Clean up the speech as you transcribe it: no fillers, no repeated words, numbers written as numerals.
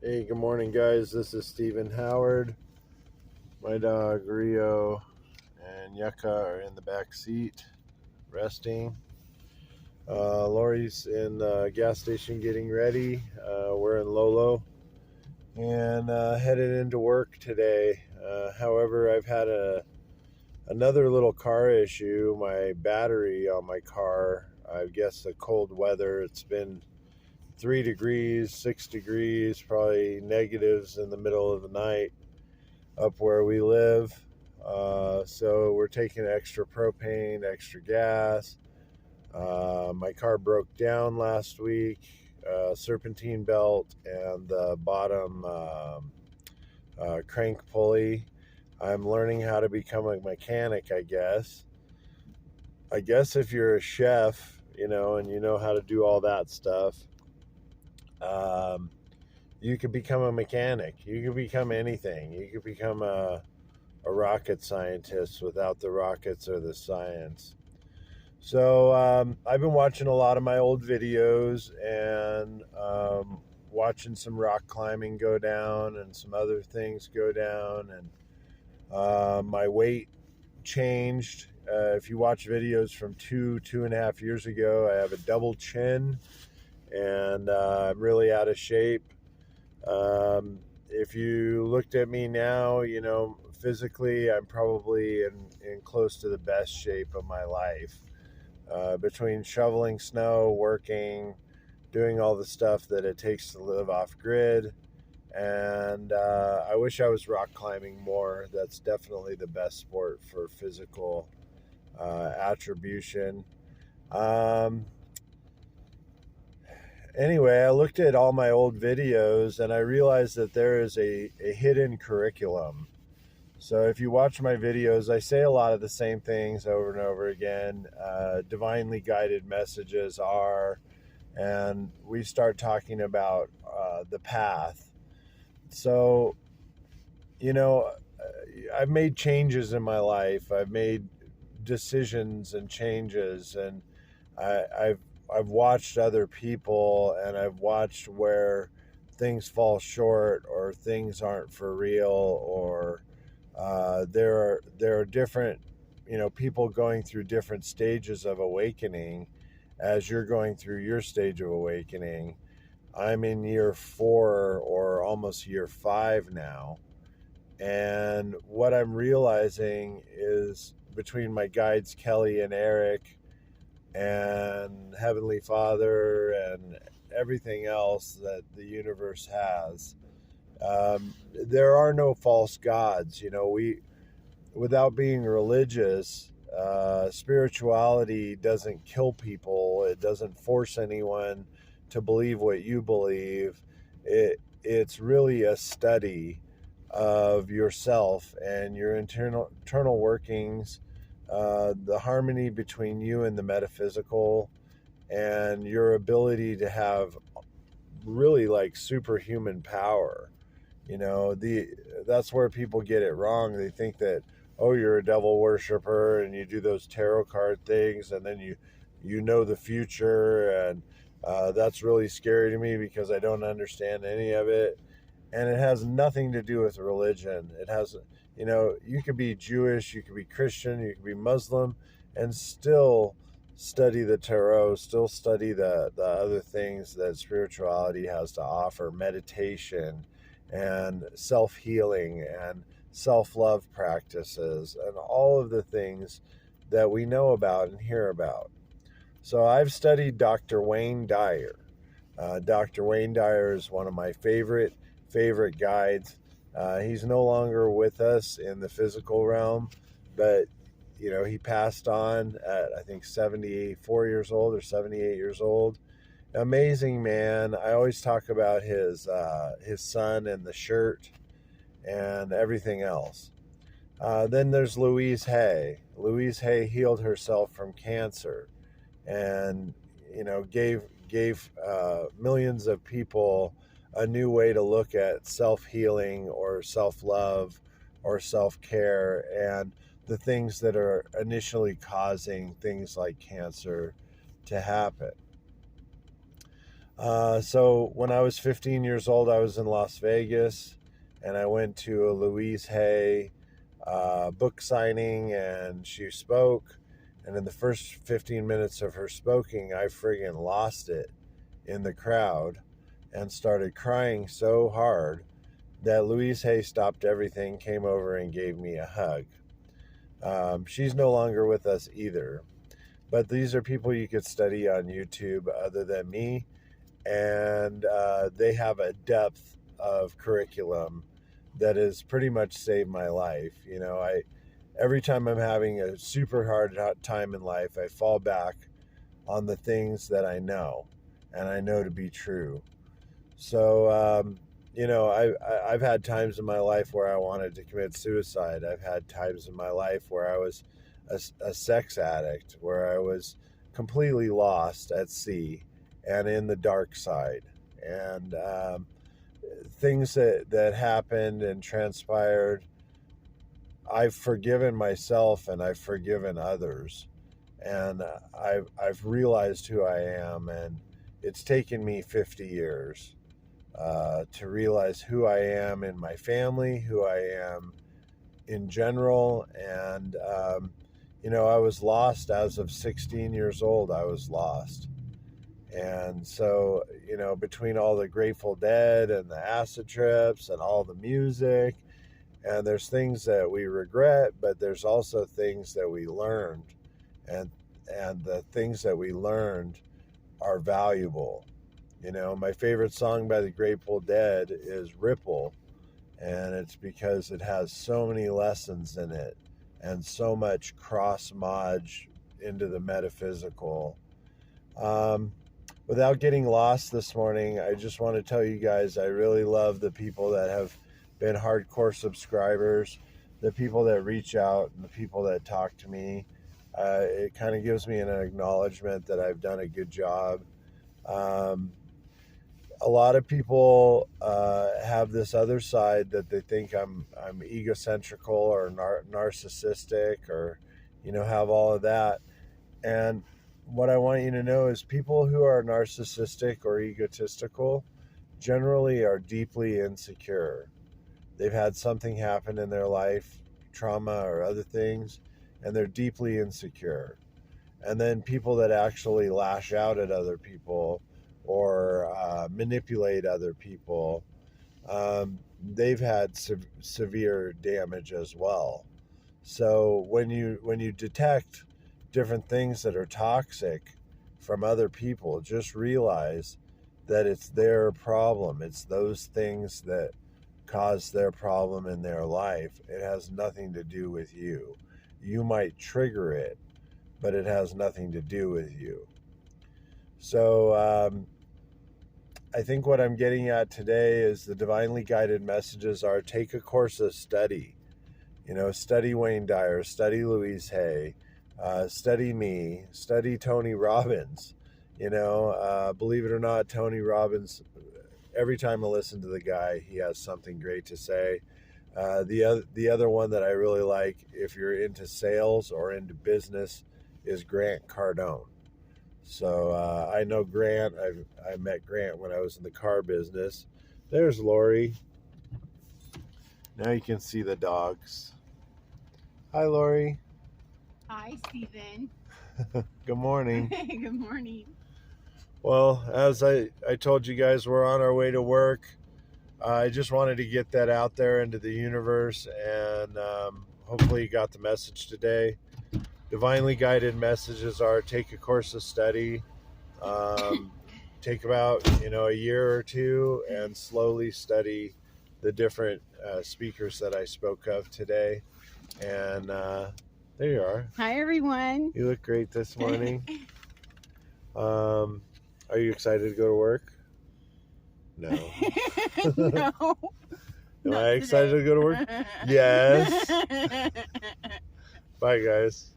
Hey, good morning, guys. This is Stephen Howard. My dog Rio and Yucca are in the back seat resting. Lori's in the gas station getting ready. We're in Lolo and headed into work today. However, I've had another little car issue. My battery on my car, I guess the cold weather, it's been 3 degrees, 6 degrees, probably negatives in the middle of the night up where we live. So we're taking extra propane, extra gas. My car broke down last week, serpentine belt and the bottom crank pulley. I'm learning how to become a mechanic, I guess. I guess if you're a chef, and you know how to do all that stuff, um, you could become a mechanic. You could become anything. You could become a rocket scientist without the rockets or the science. So I've been watching a lot of my old videos and watching some rock climbing go down and some other things go down. And my weight changed. If you watch videos from 2.5 years ago, I have a double chin and I'm really out of shape. If you looked at me now, physically, I'm probably in close to the best shape of my life. Between shoveling snow, working, doing all the stuff that it takes to live off grid. And I wish I was rock climbing more. That's definitely the best sport for physical attribution. Anyway, I looked at all my old videos and I realized that there is a hidden curriculum. So if you watch my videos, I say a lot of the same things over and over again. Divinely guided messages are, and we start talking about the path. So, I've made changes in my life. I've made decisions and changes, and I've watched other people, and I've watched where things fall short or things aren't for real, or there are different people going through different stages of awakening. As you're going through your stage of awakening, I'm in year 4 or almost year 5 now. And what I'm realizing is, between my guides Kelly and Eric and Heavenly Father and everything else that the universe has, there are no false gods. Without being religious, spirituality doesn't kill people. It doesn't force anyone to believe what you believe. It's really a study of yourself and your internal workings, the harmony between you and the metaphysical, and your ability to have really like superhuman power. That's where people get it wrong. They think that, oh, you're a devil worshiper and you do those tarot card things, and then you know the future, and that's really scary to me because I don't understand any of it. And it has nothing to do with religion. It has, you could be Jewish, you could be Christian, you could be Muslim, and still study the tarot, still study the other things that spirituality has to offer, meditation and self-healing and self-love practices and all of the things that we know about and hear about. So I've studied Dr. Wayne Dyer. Dr. Wayne Dyer is one of my favorite guides. He's no longer with us in the physical realm, but he passed on at, I think, 74 years old or 78 years old. Amazing man. I always talk about his son and the shirt and everything else. Then there's Louise Hay. Louise Hay healed herself from cancer, and gave millions of people a new way to look at self-healing or self-love or self-care and the things that are initially causing things like cancer to happen. So when I was 15 years old, I was in Las Vegas, and I went to a Louise Hay book signing, and she spoke. And in the first 15 minutes of her speaking, I friggin' lost it in the crowd and started crying so hard that Louise Hay stopped everything, came over, and gave me a hug. She's no longer with us either. But these are people you could study on YouTube other than me, and they have a depth of curriculum that has pretty much saved my life. You know, every time I'm having a super hard time in life, I fall back on the things that I know and I know to be true. So, you know, I've had times in my life where I wanted to commit suicide. I've had times in my life where I was a sex addict, where I was completely lost at sea and in the dark side. And things that happened and transpired, I've forgiven myself and I've forgiven others. And I've realized who I am, and it's taken me 50 years to realize who I am in my family, who I am in general. And, you know, I was lost as of 16 years old. I was lost. And so, you know, between all the Grateful Dead and the acid trips and all the music, and there's things that we regret, but there's also things that we learned. And the things that we learned are valuable. You know, my favorite song by the Grateful Dead is Ripple, and it's because it has so many lessons in it and so much cross-mod into the metaphysical. Without getting lost this morning, I just want to tell you guys I really love the people that have been hardcore subscribers, the people that reach out, and the people that talk to me. It kind of gives me an acknowledgement that I've done a good job. A lot of people have this other side that they think I'm egocentrical or narcissistic, or, you know, have all of that. And what I want you to know is people who are narcissistic or egotistical generally are deeply insecure. They've had something happen in their life, trauma or other things, and they're deeply insecure. And then people that actually lash out at other people or manipulate other people, they've had severe damage as well. So when you detect different things that are toxic from other people, just realize that it's their problem. It's those things that cause their problem in their life. It has nothing to do with you. You might trigger it, but it has nothing to do with you. So I think what I'm getting at today is the divinely guided messages are: take a course of study. You know, study Wayne Dyer, study Louise Hay, study me, study Tony Robbins. You know, believe it or not, Tony Robbins, every time I listen to the guy, he has something great to say. The other one that I really like, if you're into sales or into business, is Grant Cardone. So I know Grant. I met Grant when I was in the car business. There's Lori. Now you can see the dogs. Hi, Lori. Hi, Stephen. Good morning. Good morning. Well, as I told you guys, we're on our way to work. I just wanted to get that out there into the universe, and hopefully you got the message today. Divinely guided messages are: take a course of study, take about a year or two, and slowly study the different speakers that I spoke of today. And there you are. Hi, everyone. You look great this morning. Are you excited to go to work? No. No. Am I excited to go to work? Yes. Bye, guys.